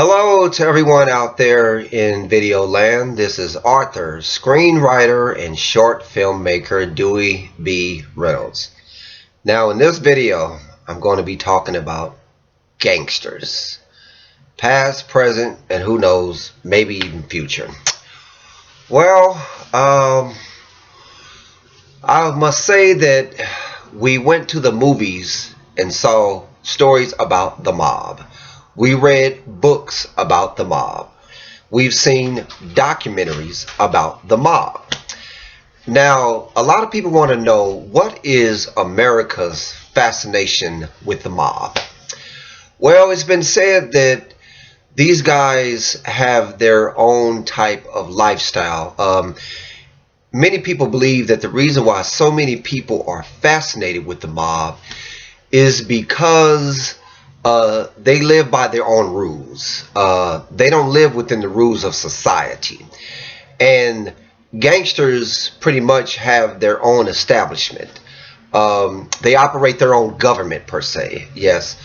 Hello to everyone out there in video land. This is Arthur, screenwriter and short filmmaker Dewey B. Reynolds. Now in this video, I'm going to be talking about gangsters. Past, present, and who knows, maybe even future. Well, I must say that we went to the movies and saw stories about the mob. We read books about the mob. We've seen documentaries about the mob. Now, a lot of people want to know, what is America's fascination with the mob? Well, it's been said that these guys have their own type of lifestyle. Many people believe that the reason why so many people are fascinated with the mob is because they live by their own rules. They don't live within the rules of society. And gangsters pretty much have their own establishment. They operate their own government per se, yes.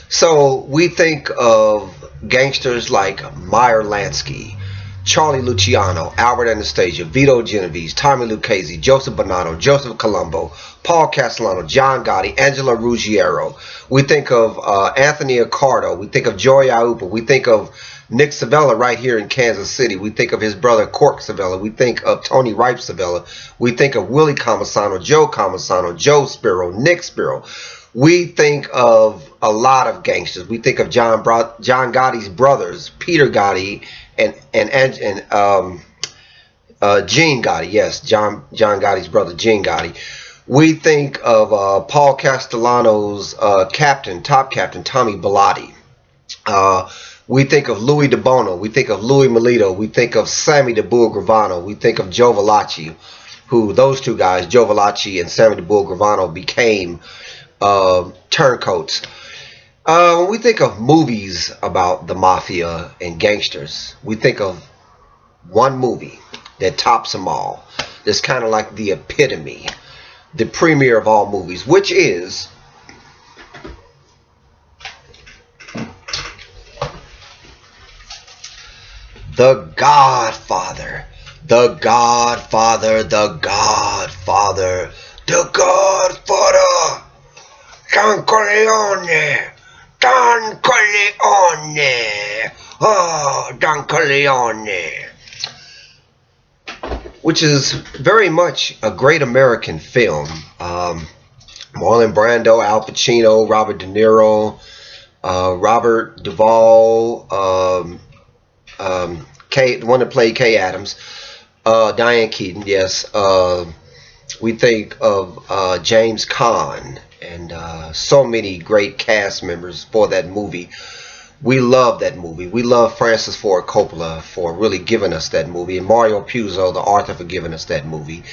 So we think of gangsters like Meyer Lansky, Charlie Luciano, Albert Anastasia, Vito Genovese, Tommy Lucchese, Joseph Bonanno, Joseph Colombo, Paul Castellano, John Gotti, Angelo Ruggiero. We think of Anthony Accardo. We think of Joey Aiuppa. We think of Nick Savella right here in Kansas City. We think of his brother Cork Savella. We think of Tony Ripe Savella. We think of Willie Comisano, Joe Spiro, Nick Spiro. We think of a lot of gangsters. We think of John Gotti's brothers, Peter Gotti and Gene Gotti. Yes, John Gotti's brother, Gene Gotti. We think of Paul Castellano's top captain, Tommy Bellotti. We think of Louis DeBono. We think of Louis Melito. We think of Sammy the Bull Gravano. We think of Joe Valachi, who those two guys, Joe Valachi and Sammy the Bull Gravano, became turncoats. When we think of movies about the mafia and gangsters, we think of one movie that tops them all. That's kind of like the epitome, the premiere of all movies, which is The Godfather. The Godfather, the Godfather, the Godfather. Don Corleone. Don Corleone. Oh, Don Corleone. Which is very much a great American film. Marlon Brando, Al Pacino, Robert De Niro, Robert Duvall, the one that played Kay Adams, Diane Keaton, yes. We think of James Caan and so many great cast members for that movie. We love that movie. We love Francis Ford Coppola for really giving us that movie, and Mario Puzo, the author, for giving us that movie.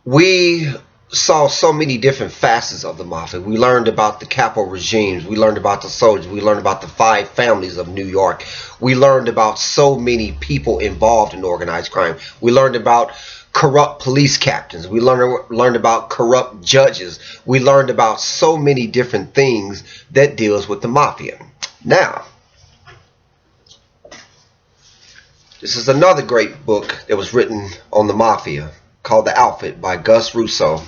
We saw so many different facets of the mafia. We learned about the capo regimes. We learned about the soldiers. We learned about the 5 families of New York. We learned about so many people involved in organized crime. We learned about corrupt police captains. We learned about corrupt judges. We learned about so many different things that deals with the mafia. Now, this is another great book that was written on the mafia called The Outfit by Gus Russo,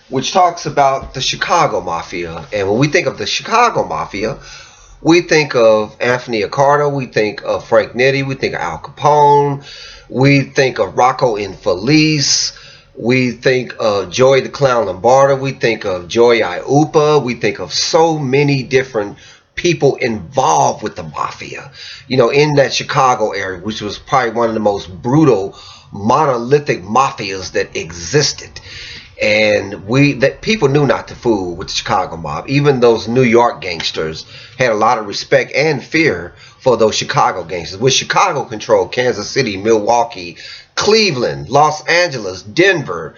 which talks about the Chicago Mafia. And when we think of the Chicago Mafia, we think of Anthony Accardo, we think of Frank Nitti, we think of Al Capone, we think of Rocco Infelice, we think of Joey the Clown Lombardo, we think of Joey Aiuppa, we think of so many different people involved with the mafia, you know, in that Chicago area, which was probably one of the most brutal, monolithic mafias that existed. And that people knew not to fool with the Chicago mob. Even those New York gangsters had a lot of respect and fear for those Chicago gangsters. With Chicago controlled Kansas City, Milwaukee, Cleveland, Los Angeles, Denver.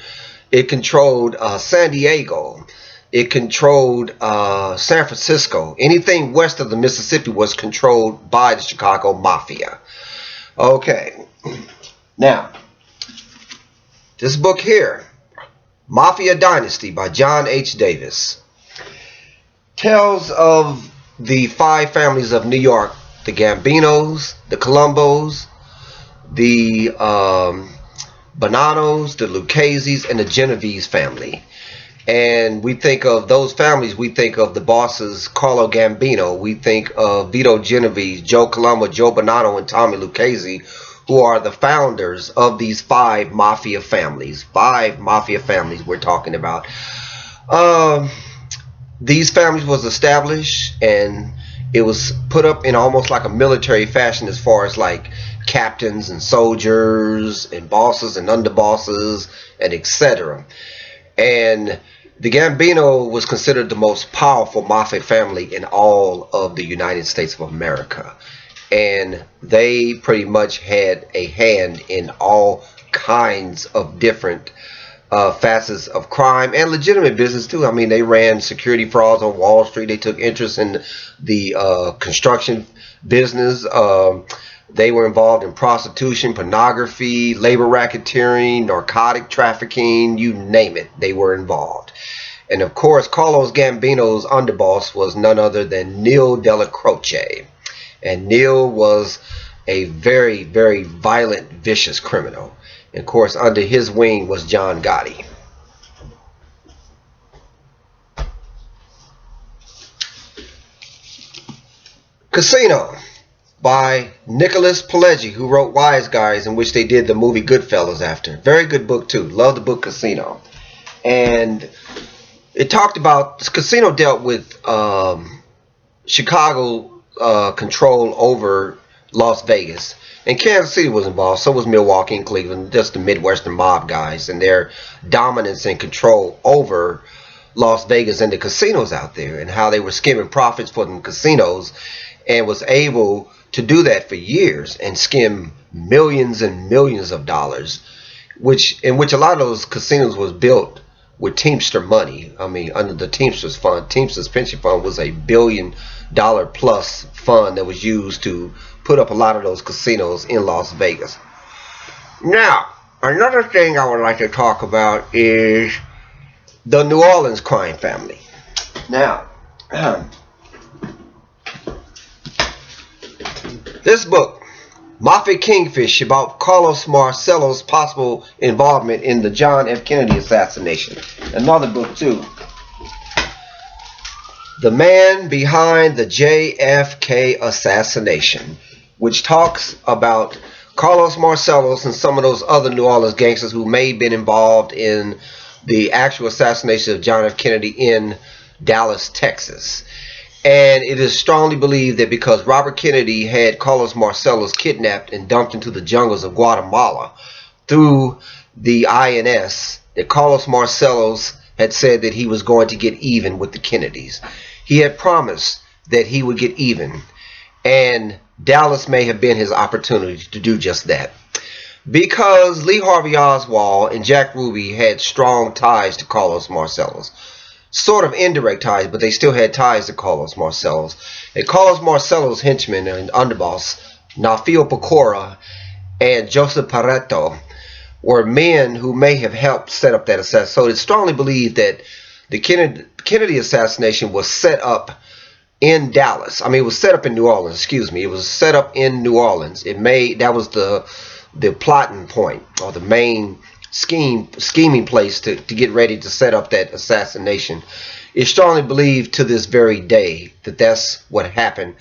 It controlled San Diego. It controlled San Francisco. Anything west of the Mississippi was controlled by the Chicago Mafia. Okay. Now, this book here, Mafia Dynasty by John H. Davis, tells of the five families of New York: the Gambinos, the Colombos, the Bonanos, the Lucchese's, and the Genovese family. And we think of those families, we think of the bosses, Carlo Gambino, we think of Vito Genovese, Joe Colombo, Joe Bonanno, and Tommy Lucchese, who are the founders of these five mafia families. Five mafia families we're talking about. These families was established, and it was put up in almost like a military fashion, as far as like captains and soldiers and bosses and underbosses and etc. And the Gambino was considered the most powerful mafia family in all of the United States of America. And they pretty much had a hand in all kinds of different facets of crime and legitimate business too. I mean, they ran security frauds on Wall Street. They took interest in the construction business. They were involved in prostitution, pornography, labor racketeering, narcotic trafficking, you name it, they were involved. And of course, Carlos Gambino's underboss was none other than Neil Della Croce. And Neil was a very, very violent, vicious criminal. And of course, under his wing was John Gotti. Casino by Nicholas Pileggi, who wrote Wise Guys, in which they did the movie Goodfellas after. Very good book too. Love the book Casino. And it talked about, Casino dealt with Chicago control over Las Vegas. And Kansas City was involved, so was Milwaukee and Cleveland, just the Midwestern mob guys, and their dominance and control over Las Vegas and the casinos out there, and how they were skimming profits for them casinos, and was able to do that for years and skim millions and millions of dollars, in which a lot of those casinos was built with Teamster money. I mean, under the Teamsters Fund. Teamsters Pension Fund was a $1 billion plus fund that was used to put up a lot of those casinos in Las Vegas. Now, another thing I would like to talk about is the New Orleans crime family. Now, this book, Mafia Kingfish, about Carlos Marcello's possible involvement in the John F. Kennedy assassination. Another book too, The Man Behind the JFK Assassination, which talks about Carlos Marcello and some of those other New Orleans gangsters who may have been involved in the actual assassination of John F. Kennedy in Dallas, Texas. And it is strongly believed that because Robert Kennedy had Carlos Marcello kidnapped and dumped into the jungles of Guatemala through the INS, that Carlos Marcello had said that he was going to get even with the Kennedys. He had promised that he would get even, and Dallas may have been his opportunity to do just that. Because Lee Harvey Oswald and Jack Ruby had strong ties to Carlos Marcello. Sort of indirect ties, but they still had ties to Carlos Marcello. And Carlos Marcello's henchmen and underboss, Nafio Pecora and Joseph Pareto, were men who may have helped set up that assassination. So it's strongly believed that the Kennedy assassination was set up in Dallas. I mean, it was set up in New Orleans, excuse me. It was set up in New Orleans. That was the plotting point, or the main scheming place to get ready to set up that assassination. It's strongly believed to this very day that that's what happened.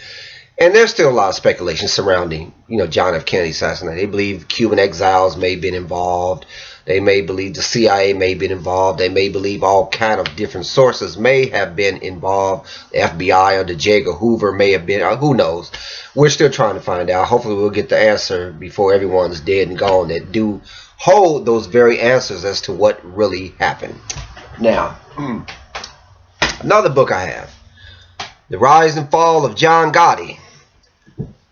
And there's still a lot of speculation surrounding, John F. Kennedy assassination. They believe Cuban exiles may have been involved. They may believe the CIA may have been involved. They may believe all kind of different sources may have been involved. The FBI under J. Edgar Hoover may have been. Who knows? We're still trying to find out. Hopefully we'll get the answer before everyone's dead and gone that do hold those very answers as to what really happened. Now, another book I have, The Rise and Fall of John Gotti,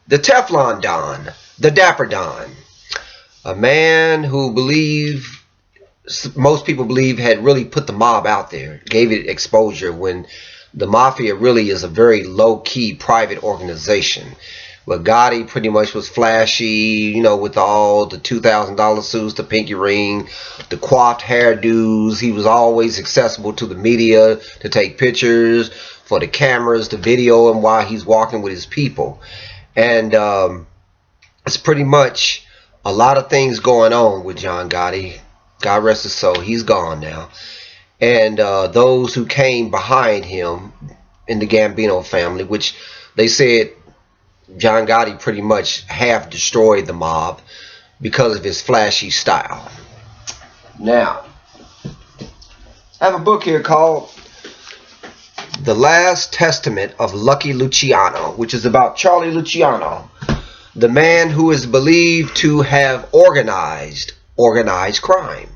the Teflon Don, the Dapper Don, a man who most people believe had really put the mob out there, gave it exposure, when the Mafia really is a very low-key private organization. But Gotti pretty much was flashy, with all the $2,000 suits, the pinky ring, the coiffed hairdos. He was always accessible to the media to take pictures, for the cameras to video him while he's walking with his people. And it's pretty much a lot of things going on with John Gotti. God rest his soul. He's gone now. And those who came behind him in the Gambino family, which they said John Gotti pretty much half destroyed the mob because of his flashy style. Now, I have a book here called The Last Testament of Lucky Luciano, which is about Charlie Luciano, the man who is believed to have organized crime.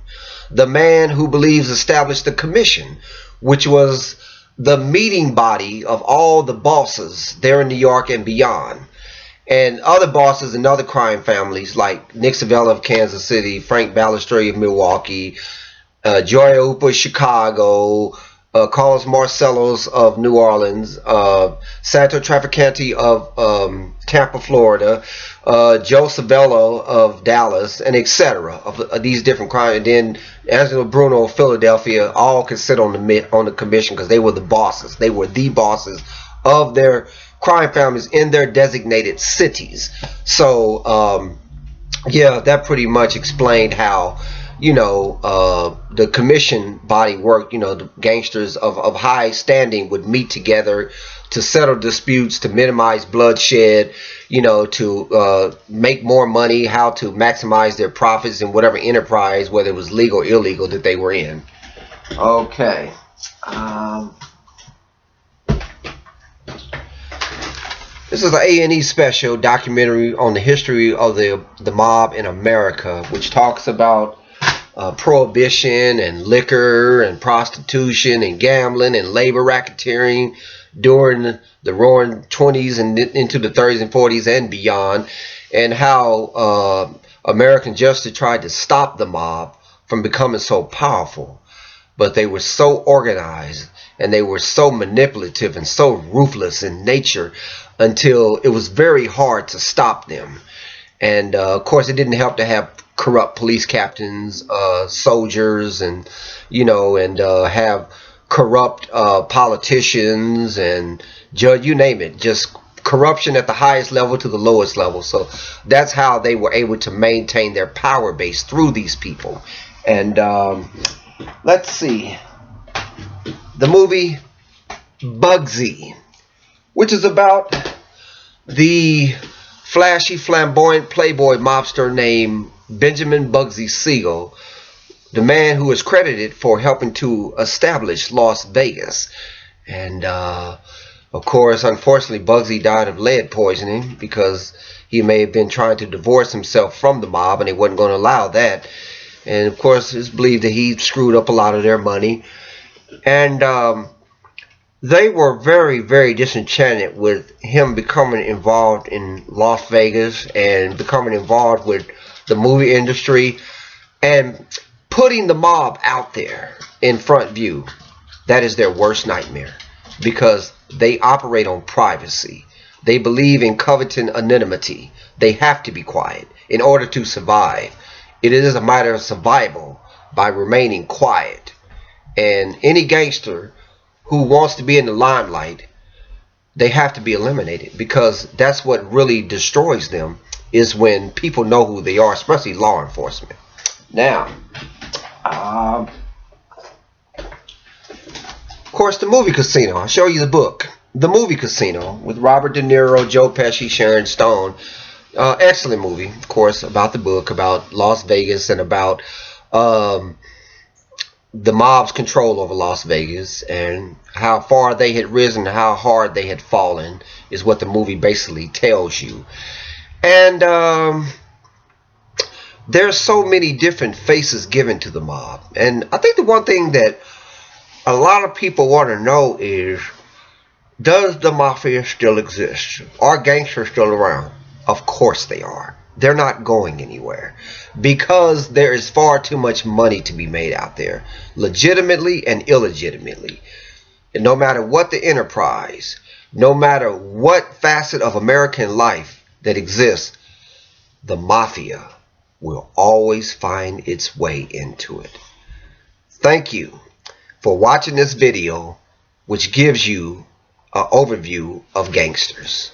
The man who believes established the commission, which was the meeting body of all the bosses there in New York and beyond, and other bosses in other crime families like Nick Savella of Kansas City, Frank Ballestri of Milwaukee, Joy Upa Chicago, Carlos Marcellos of New Orleans, Santo Trafficante of Tampa, Florida, Joe Savello of Dallas, and etc. of these different crimes. And then Angelo Bruno of Philadelphia all could sit on the commission because they were the bosses. They were the bosses of their crime families in their designated cities. So yeah, that pretty much explained how the commission body worked. The gangsters of high standing would meet together to settle disputes, to minimize bloodshed, to make more money, how to maximize their profits in whatever enterprise, whether it was legal or illegal, that they were in. Okay. This is an A&E special documentary on the history of the mob in America, which talks about prohibition and liquor and prostitution and gambling and labor racketeering during the roaring 20s and into the 30s and 40s and beyond, and how American justice tried to stop the mob from becoming so powerful. But they were so organized and they were so manipulative and so ruthless in nature until it was very hard to stop them. And of course, it didn't help to have corrupt police captains, soldiers, and have corrupt politicians and judge, you name it, just corruption at the highest level to the lowest level. So that's how they were able to maintain their power base through these people. And let's see, the movie Bugsy, which is about the flashy, flamboyant playboy mobster named Benjamin Bugsy Siegel, the man who is credited for helping to establish Las Vegas. And of course, unfortunately, Bugsy died of lead poisoning because he may have been trying to divorce himself from the mob, and they wasn't going to allow that. And of course, it's believed that he screwed up a lot of their money. And they were very, very disenchanted with him becoming involved in Las Vegas and becoming involved with the movie industry and putting the mob out there in front view. That is their worst nightmare, because they operate on privacy. They believe in coveting anonymity. They have to be quiet in order to survive. It is a matter of survival by remaining quiet. And any gangster who wants to be in the limelight, they have to be eliminated, because that's what really destroys them, is when people know who they are, especially law enforcement. Now, of course, the movie Casino. I'll show you the book. The Movie Casino with Robert De Niro, Joe Pesci, Sharon Stone. Excellent movie, of course, about the book, about Las Vegas and about the mob's control over Las Vegas and how far they had risen, how hard they had fallen, is what the movie basically tells you. And there's so many different faces given to the mob. And I think the one thing that a lot of people want to know is, does the Mafia still exist? Are gangsters still around? Of course they are. They're not going anywhere, because there is far too much money to be made out there, legitimately and illegitimately. And no matter what the enterprise, no matter what facet of American life that exists, the Mafia will always find its way into it. Thank you for watching this video, which gives you an overview of gangsters.